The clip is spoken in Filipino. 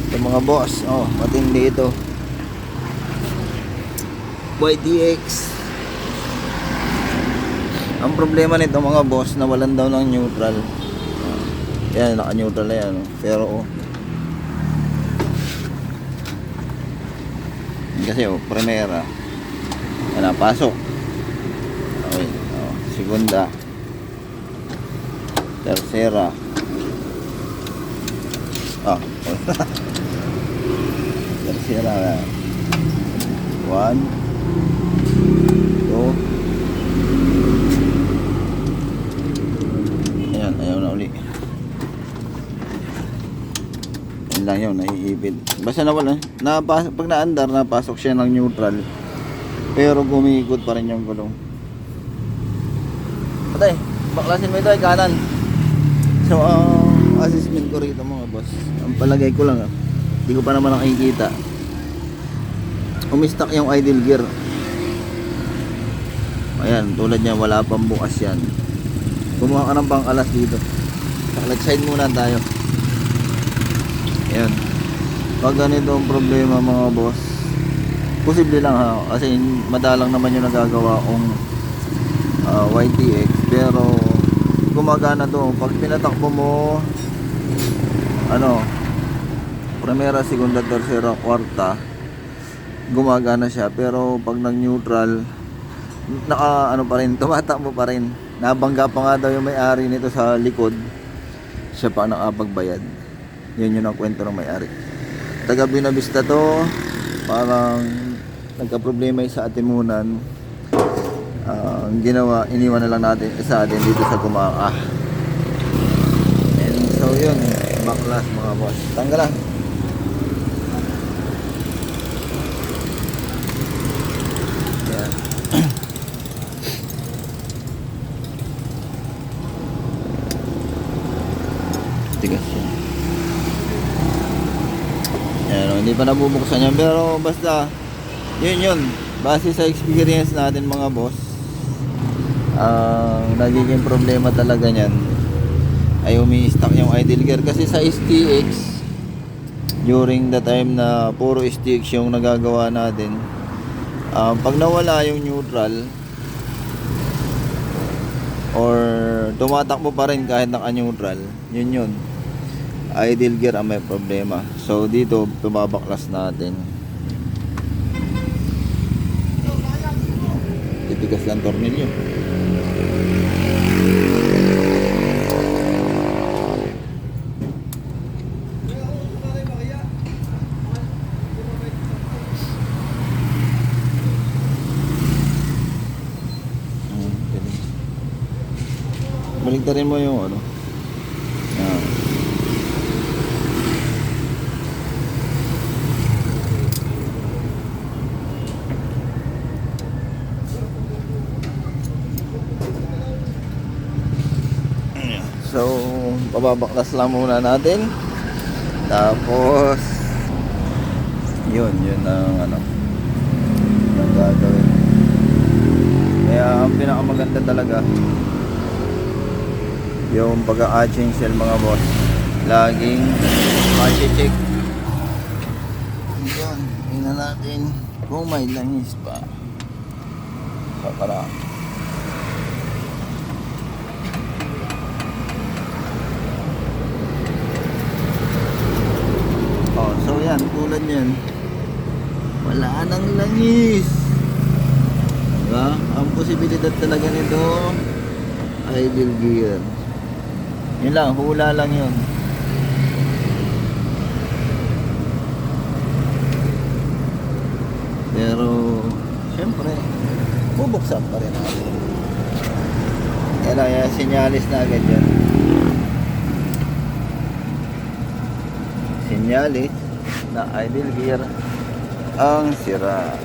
Ito mga boss, oh, matindi ito. YTX. Ang problema nito mga boss, nawalan daw ng neutral. Yan, naka-neutral na yan. Pero oh, kasi oh, primera. Yan, pasok. Okay, oh, segunda. Tercera. Ah, tercera na. 1 2. Ayan, ayaw na uli. Yan lang yun, nahihipid. Basta nawala, pag naandar, napasok siya ng neutral. Pero gumikot pa rin yung gulong. Patay, baklasin mo ito ay kanan. So, assessment ko rito mga boss. Ang palagay ko lang, hindi ko pa naman nakikita. Umistak yung idle gear. Ayan, tulad niya, wala pang bukas yan. Kumuha ka ng pang-alas dito. Clutch side muna tayo. Ayan. Pag ganito ang problema mga boss, posible lang ha, kasi madalang naman yung nagagawa kong YTX. Pero gumagana to. Pag pinatakbo mo primera, segunda, tercera, kwarta, gumagana siya. Pero pag nag-neutral, pa rin, tumatakbo pa rin. Nabangga pa nga daw yung may-ari nito sa likod. Siya pa nakapagbayad. Yun ang kwento ng may-ari. Taga Binavista to. Parang nagka-problema sa atimunan. Ang ginawa, iniwan na lang natin sa atin dito sa Gumaca. And so yun, baklas mga boss. Tanggalan. Yan. Tigas yan. Yan, hindi pa nabubuksan yan. Pero basta, yun. Base sa experience natin mga boss, ang nagiging problema talaga niyan ay umi-stuck yung idle gear. Kasi sa STX, during the time na puro STX yung nagagawa natin, pag nawala yung neutral or tumatakbo pa rin kahit naka-neutral, yun idle gear ang may problema. So dito tumabaklas natin. Titigas lang tornilyo. Baliktarin mo yung yan. So, pababaklas lang muna natin. Tapos yun ang ang gagawin. Kaya ang pinakamaganda talaga yung pag-a-change cell mga boss. Laging ma-check. Yun, tingnan natin kung may langis pa. Para so yan, tulad yan, wala nang langis, diba? Ang posibilidad talaga nito idle gear. Yun lang, hula lang yun. Pero syempre bubuksan pa rin natin. Kaya sinyalis na agad yan. Sinyalis na idle gear ang sira.